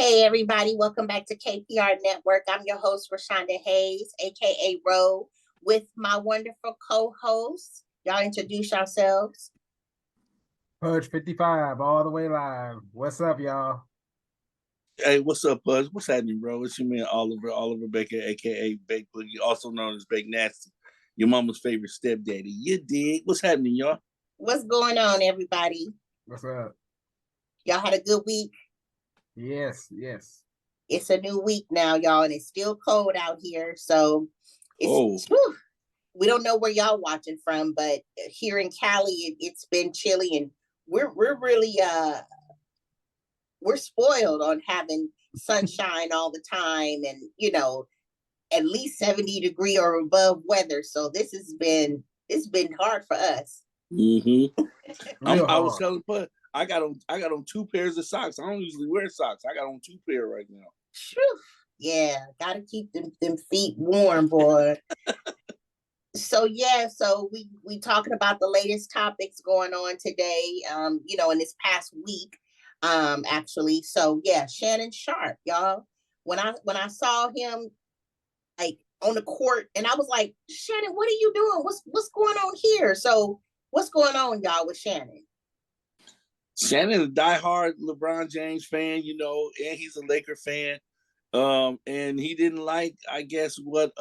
Hey everybody, welcome back to KPR Network. I'm your host, Rashonda Hayes, aka Ro, with my wonderful co-hosts. Y'all introduce yourselves. Pudge 55, all the way live. What's up, y'all? Hey, what's up, Buzz? What's happening, bro? It's your man Oliver Baker, aka Bake Boogie, also known as Bake Nasty, your mama's favorite stepdaddy. You dig? What's happening, y'all? What's going on, everybody? What's up? Y'all had a good week? Yes. It's a new week now, y'all, and it's still cold out here. So we don't know where y'all watching from, but here in Cali, it's been chilly, and we're really we're spoiled on having sunshine all the time, and at least 70 degree or above weather. So it's been hard for us. Mm-hmm. I was telling Bud, I got on two pairs of socks. I don't usually wear socks. I got on two pair right now. Yeah, gotta keep them feet warm, boy. So we talking about the latest topics going on today, in this past week, actually. So yeah, Shannon Sharpe, y'all. When I saw him like on the court, and I was like, Shannon, what are you doing? What's going on here? So what's going on, y'all, with Shannon? Shannon, a diehard LeBron James fan, and he's a Laker fan. And he didn't like, I guess, what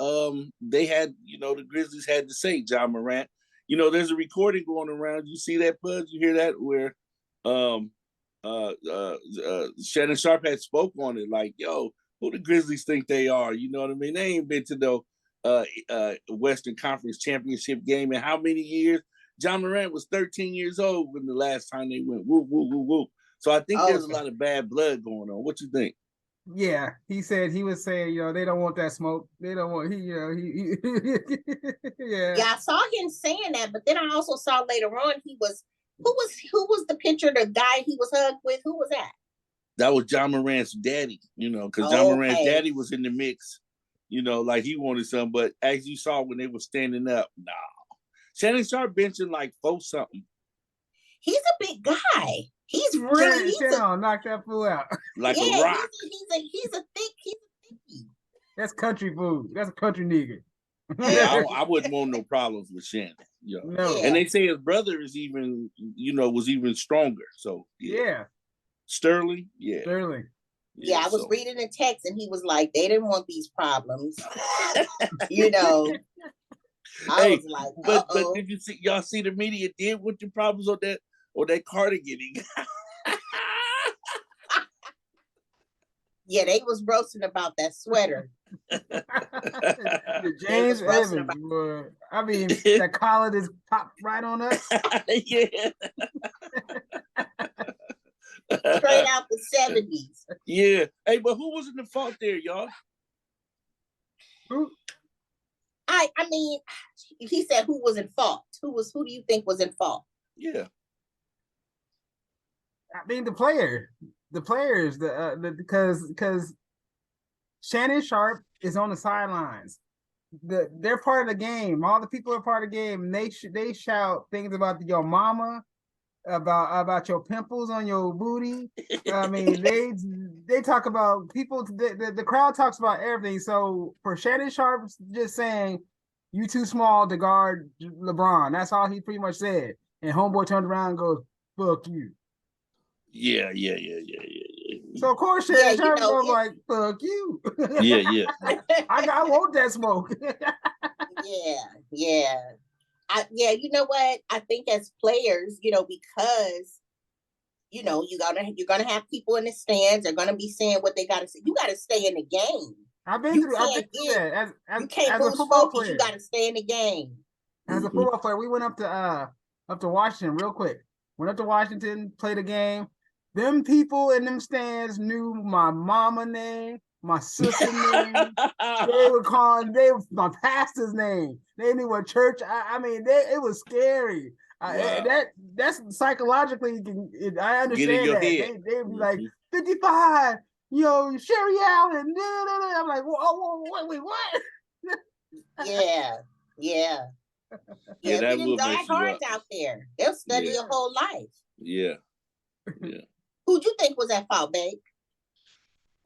they had, the Grizzlies had to say, John Morant. There's a recording going around. You see that, Buzz? You hear that? Where Shannon Sharpe had spoke on it, like, yo, who the Grizzlies think they are? You know what I mean? They ain't been to the Western Conference Championship game in how many years? John Morant was 13 years old when the last time they went. Whoop, whoop, whoop, whoop. So I think there's a lot of bad blood going on. What you think? Yeah, he was saying, they don't want that smoke. They don't want he yeah. Yeah, I saw him saying that, but then I also saw later on who was the picture, the guy he was hugged with? Who was that? That was John Morant's daddy, because John Morant's daddy was in the mix, like he wanted some, but as you saw when they were standing up, nah. Shannon Sharpe benching like 4-something. He's a big guy. He's really Shannon knock that fool out. Like a rock. He's a thicky. That's country food. That's a country nigga. Yeah, I wouldn't want no problems with Shannon. No. And they say his brother is even, was even stronger. So yeah. Sterling, yeah. Sterling. Yeah, I was reading the text and he was like, they didn't want these problems. I was like, but did y'all see the media did with the problems on that cardigan he got? Yeah, they was roasting about that sweater. James Evans, I mean, that collar just popped right on us. Yeah. Straight out the 70s. Yeah. Hey, but who was in the fault there, y'all? Who? I mean, he said who was in fault. Who do you think was in fault? Yeah. I mean, the players, because Shannon Sharpe is on the sidelines. They're part of the game. All the people are part of the game. And they shout things about your mama, about your pimples on your booty. I mean, they talk about people. The crowd talks about everything. So for Shannon Sharpe just saying, "You too small to guard LeBron," that's all he pretty much said. And homeboy turned around and goes, "Fuck you." Yeah. So of course Shannon Sharpe goes like, "Fuck you." Yeah. I want that smoke. Yeah. You know what? I think as players, because you're gonna have people in the stands. They're gonna be saying what they gotta say. You gotta stay in the game. I've been through that. You can't as a football player. You gotta stay in the game. As a football player, we went up to Washington real quick. Went up to Washington, played a game. Them people in them stands knew my mama name, my sister's name. They were my pastor's name. They knew what church. It was scary. Wow. That's psychologically. I understand that. They'd be like 55. Sherry Allen. I'm like, whoa, wait, what? Yeah. That will die hard out there. They'll study your whole life. Yeah. Who'd you think was at fault, babe?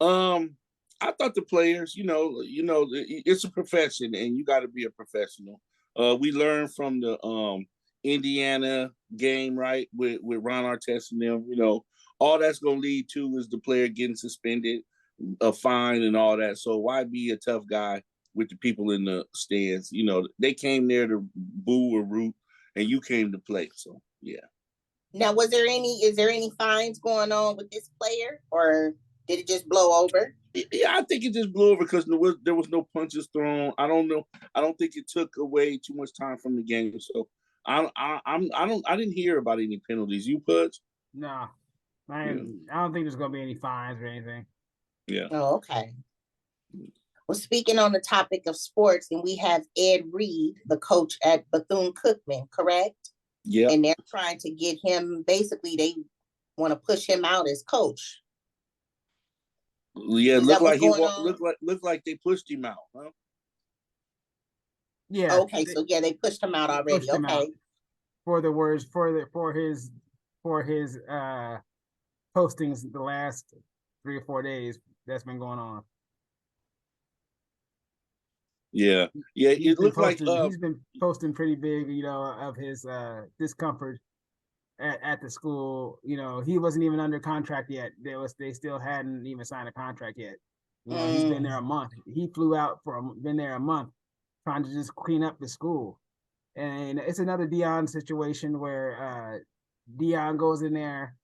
I thought the players, it's a profession, and you got to be a professional. We learned from the Indiana game, right, with Ron Artest and them. All that's going to lead to is the player getting suspended, a fine, and all that. So why be a tough guy with the people in the stands? They came there to boo or root, and you came to play. So yeah. Now, is there any fines going on with this player, or did it just blow over? Yeah, I think it just blew over because there was no punches thrown. I don't know. I don't think it took away too much time from the game. So I didn't hear about any penalties. You Pudge? No, I don't think there's gonna be any fines or anything. Yeah. Oh, okay. Well, speaking on the topic of sports, and we have Ed Reed, the coach at Bethune-Cookman, correct? Yeah. And they're trying to get him. Basically, they want to push him out as coach. Yeah, look like they pushed him out, huh? Yeah. Okay, so yeah, they pushed him out already. Okay. Out for the words for his postings the last 3 or 4 days that's been going on. Yeah. It looked like he's been posting pretty big, of his discomfort at the school. He wasn't even under contract yet. They still hadn't even signed a contract yet. He's been there a month. He flew out been there a month trying to just clean up the school. And it's another Dion situation where Dion goes in there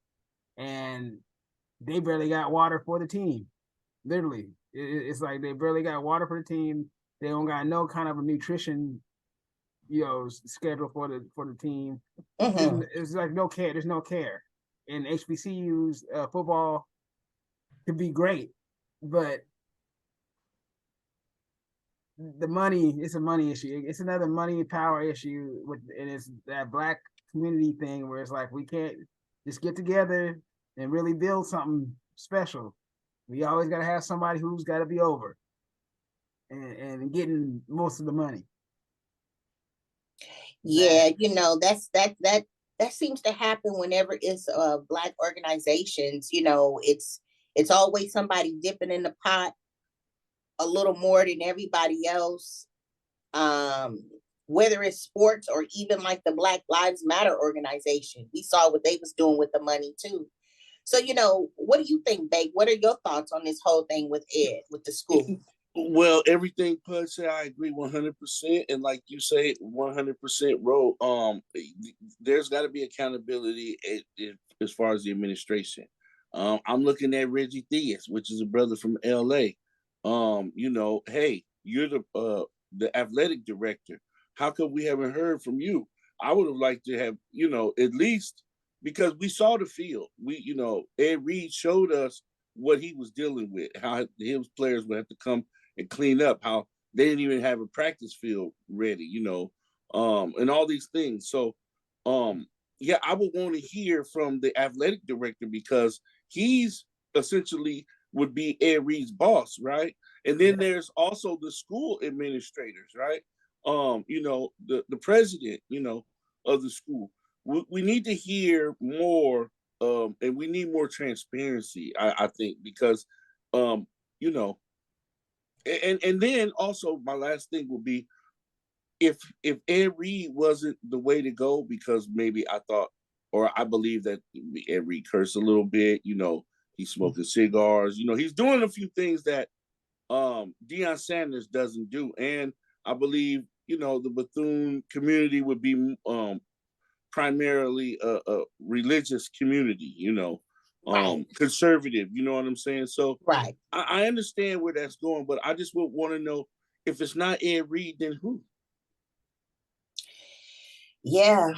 and they barely got water for the team. Literally, it's like they barely got water for the team. They don't got no kind of a nutrition, schedule for the team. Mm-hmm. It's like no care. There's no care. And HBCUs football could be great, but the money, it's a money issue. It's another money power issue and it's that Black community thing where it's like we can't just get together and really build something special. We always got to have somebody who's got to be over and getting most of the money. Yeah, that seems to happen whenever it's Black organizations. It's always somebody dipping in the pot a little more than everybody else. Whether it's sports or even like the Black Lives Matter organization, we saw what they was doing with the money too. So, what do you think, Babe? What are your thoughts on this whole thing with Ed, with the school? Well, everything Pud said, I agree 100%. And like you say, 100% role. There's got to be accountability as far as the administration. I'm looking at Reggie Theus, which is a brother from LA. Hey, you're the athletic director. How come we haven't heard from you? I would have liked to have, at least because we saw the field. Ed Reed showed us what he was dealing with, how his players would have to come and clean up, how they didn't even have a practice field ready, and all these things. So, I would want to hear from the athletic director because he's essentially would be Ed Reed's boss, right? And then there's also the school administrators, right? The president, of the school. We need to hear more, and we need more transparency, I think, because, and then also my last thing would be if Ed Reed wasn't the way to go, because maybe I thought, or I believe that Ed Reed cursed a little bit, he's smoking cigars, he's doing a few things that Deion Sanders doesn't do. And I believe, the Bethune community would be primarily a religious community, right. Conservative, you know what I'm saying? So right. I understand where that's going, but I just would want to know, if it's not Ed Reed, then who? Yeah.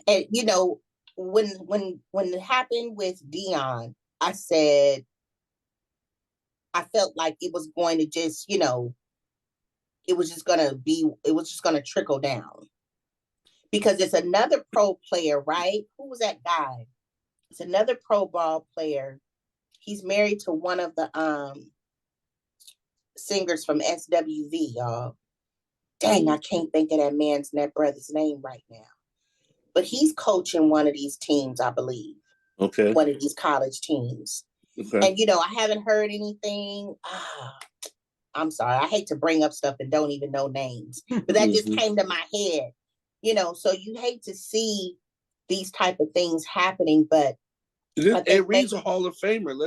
And when it happened with Deion, I said I felt like it was going to just, it was just going to trickle down. Because it's another pro player, right? Who was that guy? It's another pro ball player. He's married to one of the singers from SWV, y'all. Dang, I can't think of that brother's name right now. But he's coaching one of these teams, I believe. Okay. One of these college teams. Okay. And I haven't heard anything. I'm sorry, I hate to bring up stuff and don't even know names, but that just came to my head. So you hate to see these type of things happening, but I think Reed's a Hall of Famer.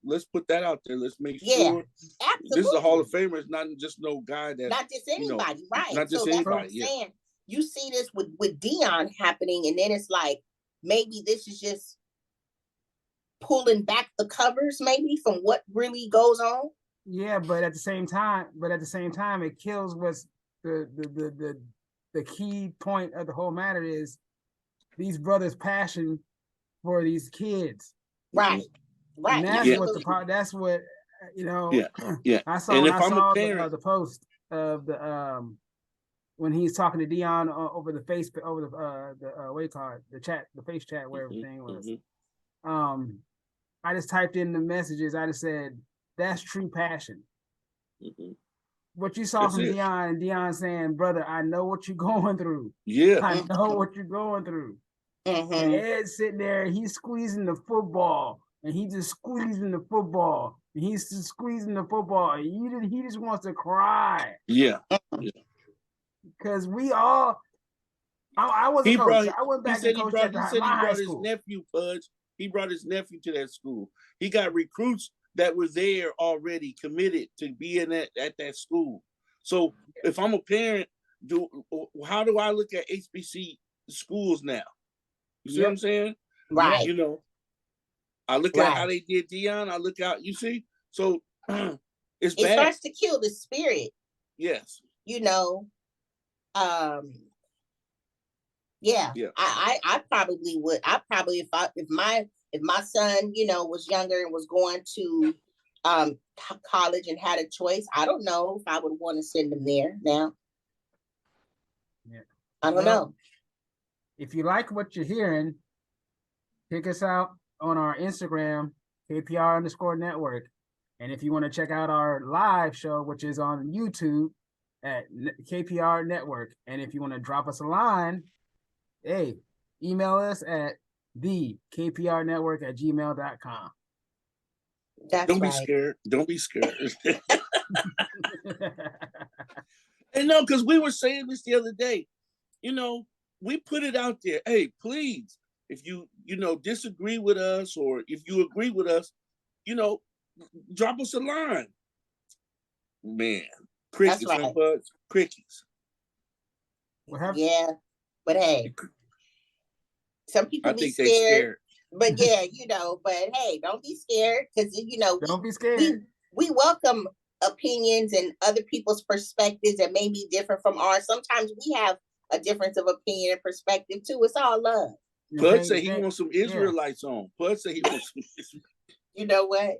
Let's put that out there. Let's make sure absolutely. This is a Hall of Famer. It's not just no guy that not just anybody, right? Not just so anybody. That's what I'm saying. You see this with Dion happening, and then it's like maybe this is just pulling back the covers, maybe from what really goes on. Yeah, but at the same time, it kills what's the key point of the whole matter is these brothers' passion for these kids. Right. And that's what the part. That's what Yeah. I saw. And when I saw the post of the when he's talking to Dion over the face over the what do you call it, the chat, the face chat where everything was. I just typed in the messages. I just said, that's true passion. What you saw from Dion, and Dion saying, brother, I know what you're going through. Yeah. I know what you're going through. And Ed's sitting there, he's squeezing the football, and he just squeezing the football, and he's just squeezing the football, and he just wants to cry. Yeah. Because we all, I was a coach. I went back and coached at my his nephew, Pudge. He brought his nephew to that school. He got recruits that were there already committed to being at that school. So if I'm a parent, how do I look at HBC schools now? You see what I'm saying? Right. I look at how they did Dion. I look out. You see, so it's bad. It starts to kill the spirit. Yes. Yeah. I probably would. If my son, was younger and was going to college and had a choice, I don't know if I would want to send him there now. Yeah. I don't know. If you like what you're hearing, check us out on our Instagram, KPR_network. And if you want to check out our live show, which is on YouTube at KPR Network. And if you want to drop us a line, hey, email us at thekprnetwork@gmail.com. Don't be scared. Don't be scared. And no, because we were saying this the other day. We put it out there. Hey, please, if you disagree with us, or if you agree with us, drop us a line. Man, crickets, Buds, crickets. Yeah, but hey, some people be scared. But yeah, but hey, don't be scared, because don't be scared. We welcome opinions and other people's perspectives that may be different from ours. Sometimes we have a difference of opinion and perspective too. It's all love. Bud said he wants some Israelites on. Bud said he wants some. You know what?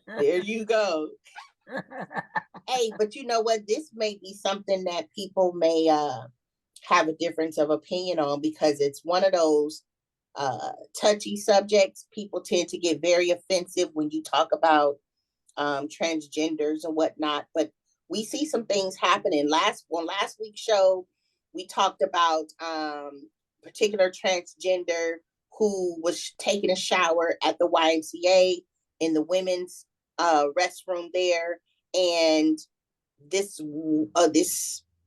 There you go. Hey, but you know what? This may be something that people may have a difference of opinion on, because it's one of those touchy subjects. People tend to get very offensive when you talk about transgenders and whatnot. But we see some things happening. On last week's show, we talked about particular transgender who was taking a shower at the YMCA in the women's restroom there, and this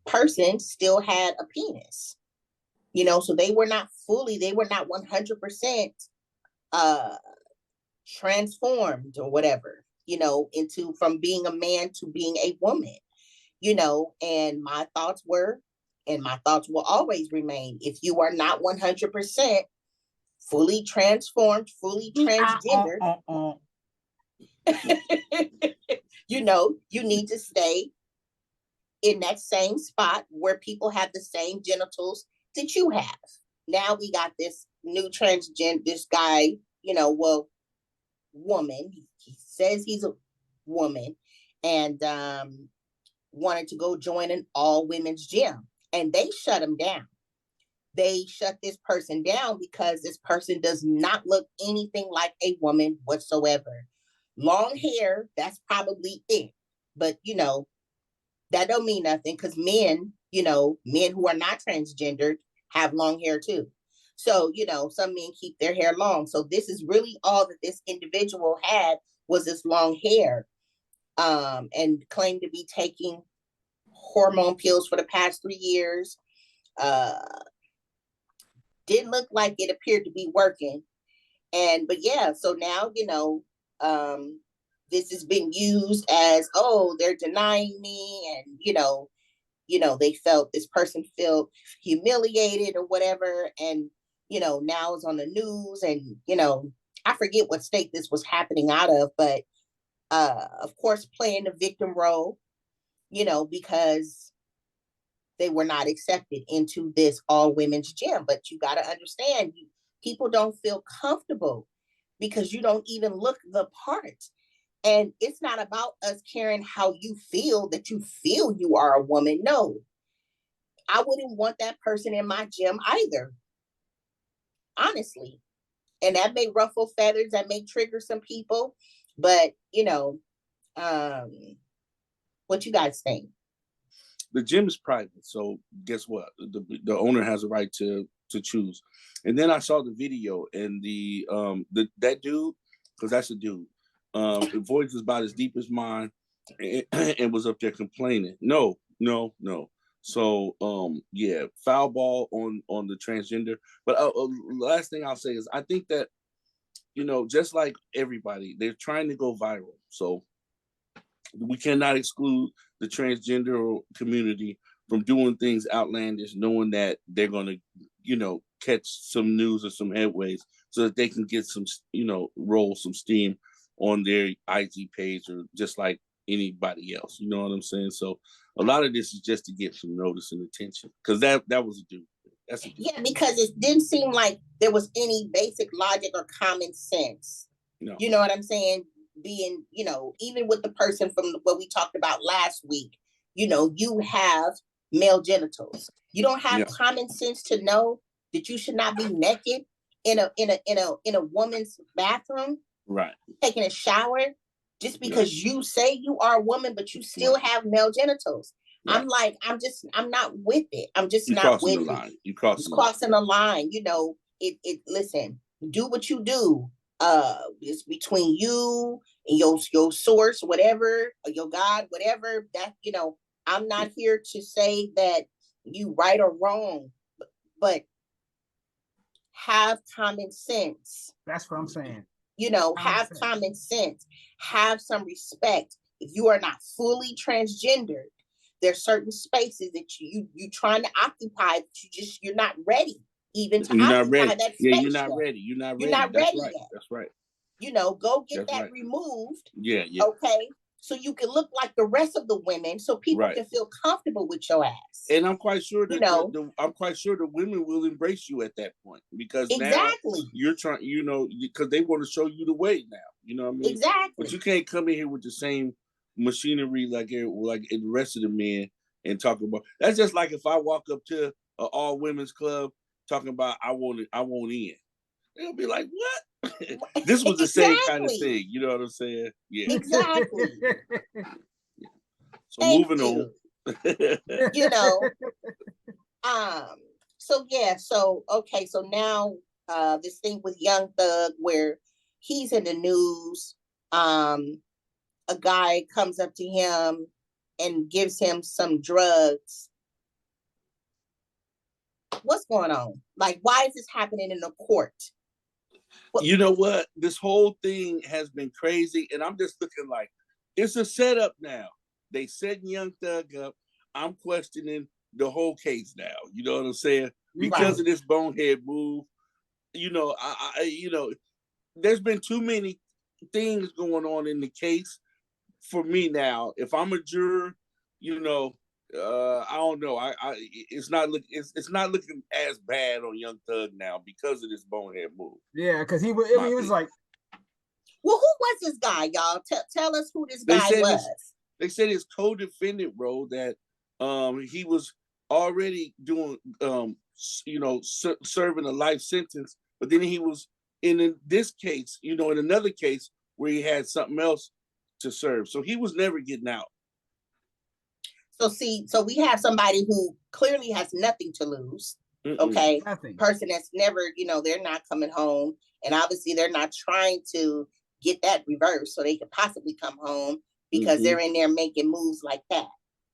person still had a penis. So they were not 100% transformed or whatever, into from being a man to being a woman, and my thoughts were, and my thoughts will always remain, if you are not 100% fully transformed, fully transgendered, you need to stay in that same spot where people have the same genitals that you have. Now we got this new this guy, woman. He says he's a woman, and wanted to go join an all women's gym, and they shut him down. They shut this person down because this person does not look anything like a woman whatsoever. Long hair, that's probably it. But, that don't mean nothing, because men who are not transgendered have long hair too. So, some men keep their hair long. So this is really all that this individual had was this long hair, and claimed to be taking hormone pills for the past 3 years. Uh, didn't look like it appeared to be working. But yeah, so now, this has been used as, oh, they're denying me. And, they felt this person felt humiliated or whatever. And, now it's on the news. And, I forget what state this was happening out of, but of course, playing the victim role, because they were not accepted into this all women's gym. But you got to understand, people don't feel comfortable because you don't even look the part. And it's not about us caring how you feel, that you feel you are a woman. No, I wouldn't want that person in my gym either, honestly. And that may ruffle feathers, that may trigger some people. But, um, what you guys think? The gym is private, so guess what? The owner has a right to choose. And then I saw the video, and that dude, because that's a dude, the voice was about as deep as mine, and was up there complaining. No. So yeah, foul ball on the transgender. But last thing I'll say is I think that, just like everybody, they're trying to go viral. So we cannot exclude the transgender community from doing things outlandish, knowing that they're going to, catch some news or some headways so that they can get some, roll some steam on their IG page, or just like anybody else. You know what I'm saying? So a lot of this is just to get some notice and attention, because that was a dude. That's a dude. Yeah, because it didn't seem like there was any basic logic or common sense. No. You know what I'm saying? Being, even with the person from what we talked about last week, you have male genitals. You don't have common sense to know that you should not be naked in a woman's bathroom, right, taking a shower, just because you say you are a woman, but you still have male genitals. Right. I'm like, I'm not with it. I'm just not with it. You're crossing the line. Listen, do what you do. It's between you and your source, whatever, or your God, whatever. That, I'm not here to say that you right or wrong, but have common sense. That's what I'm saying. Have common sense. Have some respect. If you are not fully transgendered, there's certain spaces that you trying to occupy that you're not ready even to occupy that space. Yeah, you're not ready. You're not ready yet. That's right. Go get that removed. Yeah. Okay. So you can look like the rest of the women, so people can feel comfortable with your ass. And I'm quite sure that the women will embrace you at that point, because now you're trying, because they want to show you the way now. You know what I mean? Exactly. But you can't come in here with the same machinery like the rest of the men and talk about. That's just like if I walk up to an all women's club talking about I want in. They'll be like, what? This was the same kind of thing. You know what I'm saying? Yeah. Exactly. So moving on. So now this thing with Young Thug where he's in the news, a guy comes up to him and gives him some drugs. What's going on? Like, why is this happening in the court? You know what? This whole thing has been crazy, and I'm just looking like it's a setup now. They set Young Thug up. I'm questioning the whole case now. You know what I'm saying? Because of this bonehead move. There's been too many things going on in the case for me now. If I'm a juror, I don't know. It's not looking as bad on Young Thug now because of this bonehead move. Yeah, because he was like, well, who was this guy, y'all? Tell us who this guy was. They said his co-defendant role that he was already doing serving a life sentence, but then he was in this case, in another case where he had something else to serve, so he was never getting out. So we have somebody who clearly has nothing to lose. Okay. Nothing. Person that's never, they're not coming home. And obviously they're not trying to get that reversed so they could possibly come home because they're in there making moves like that.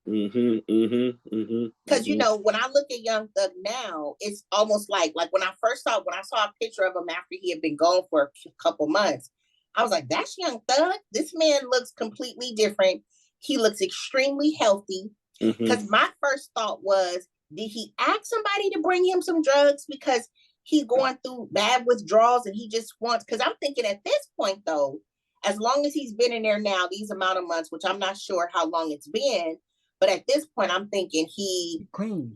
Because when I look at Young Thug now, it's almost like when I saw a picture of him after he had been gone for a couple months, I was like, that's Young Thug. This man looks completely different. He looks extremely healthy. Because my first thought was, did he ask somebody to bring him some drugs because he's going through bad withdrawals and he just wants, because I'm thinking at this point though, as long as he's been in there now, these amount of months, which I'm not sure how long it's been, but at this point, I'm thinking he clean.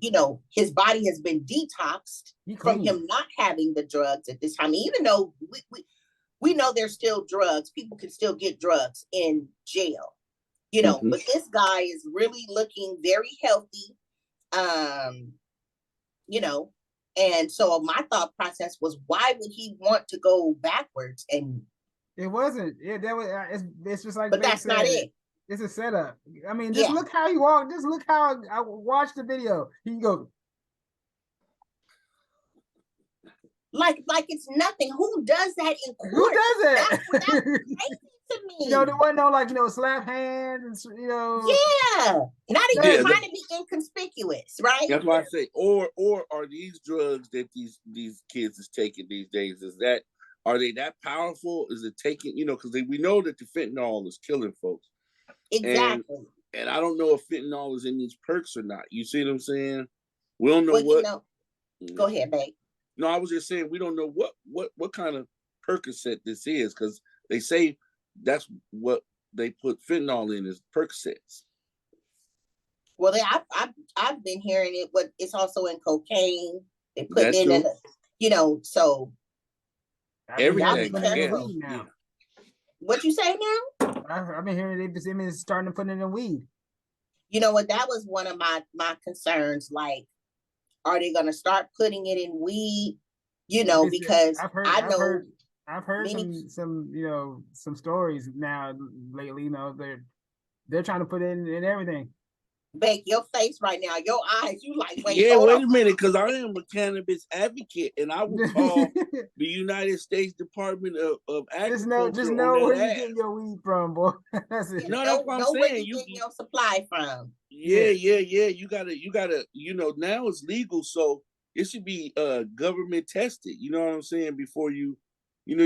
His body has been detoxed from him not having the drugs at this time. Even though we know there's still drugs, people can still get drugs in jail, but this guy is really looking very healthy, and so my thought process was, why would he want to go backwards? And it wasn't. It's just like, but that's not it. It's a setup. I mean, just look how he walked. Just look how I watched the video. He goes like it's nothing. Who does that in court? Who does that? That's crazy to me. There wasn't no slap hands. Yeah, not even trying to be inconspicuous, right? That's why I say, or are these drugs that these kids is taking these days? Are they that powerful? Is it taking? Because we know that the fentanyl is killing folks. Exactly. And I don't know if fentanyl is in these perks or not. You see what I'm saying? We don't know what. Go ahead, babe. No, I was just saying we don't know what kind of Percocet this is, because they say that's what they put fentanyl in is Percocets. Well, I've been hearing it, but it's also in cocaine. They put in so everything. Yeah. What you say now? I've been hearing they've starting to put it in weed. You know what? That was one of my concerns. Like, are they going to start putting it in weed? Because I've heard some stories now lately. They're trying to put it in everything. Bake your face right now, your eyes. You like, wait a minute, because I am a cannabis advocate, and I would call the United States Department of Agriculture. Just know where you're getting your weed from, boy. That's it. No, that's what I'm saying. Where you getting your supply from? Yeah. You gotta. Now it's legal, so it should be government tested. You know what I'm saying? Before you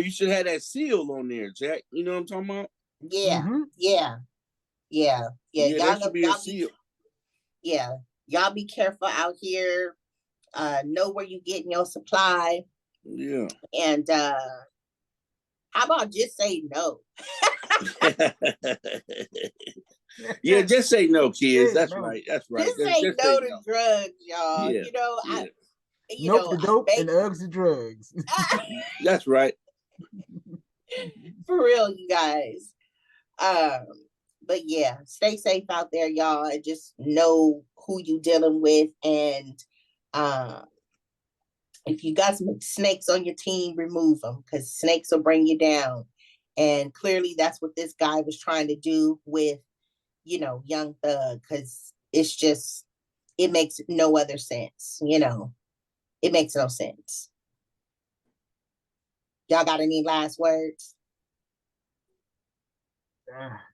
should have that seal on there, Jack. You know what I'm talking about? Yeah, yeah. That should be a seal. Yeah, y'all be careful out here. Know where you getting your supply. Yeah. And how about just say no? Yeah, just say no, kids. That's right. Just say no to drugs, y'all. Nope to dope and Uggs to drugs. That's right. For real, you guys. But yeah, stay safe out there, y'all, and just know who you dealing with. And if you got some snakes on your team, remove them, because snakes will bring you down. And clearly that's what this guy was trying to do with, Young Thug, because it makes no other sense. It makes no sense. Y'all got any last words?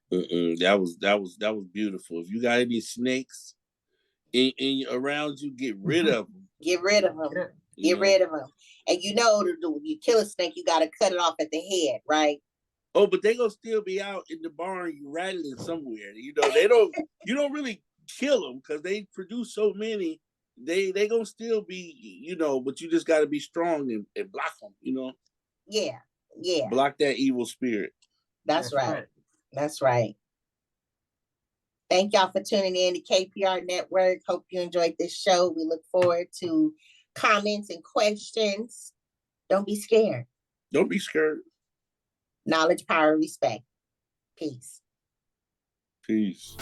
That was beautiful. If you got any snakes in around you, get rid of them. Get rid of them. Get rid of them. And you kill a snake, you got to cut it off at the head, right? Oh, but they gonna still be out in the barn, you rattling somewhere. They don't. You don't really kill them because they produce so many. They gonna still be, but you just got to be strong and block them. Yeah. Block that evil spirit. That's right. That's right. Thank y'all for tuning in to KPR Network. Hope you enjoyed this show. We look forward to comments and questions. Don't be scared. Don't be scared. Knowledge, power, respect. Peace. Peace.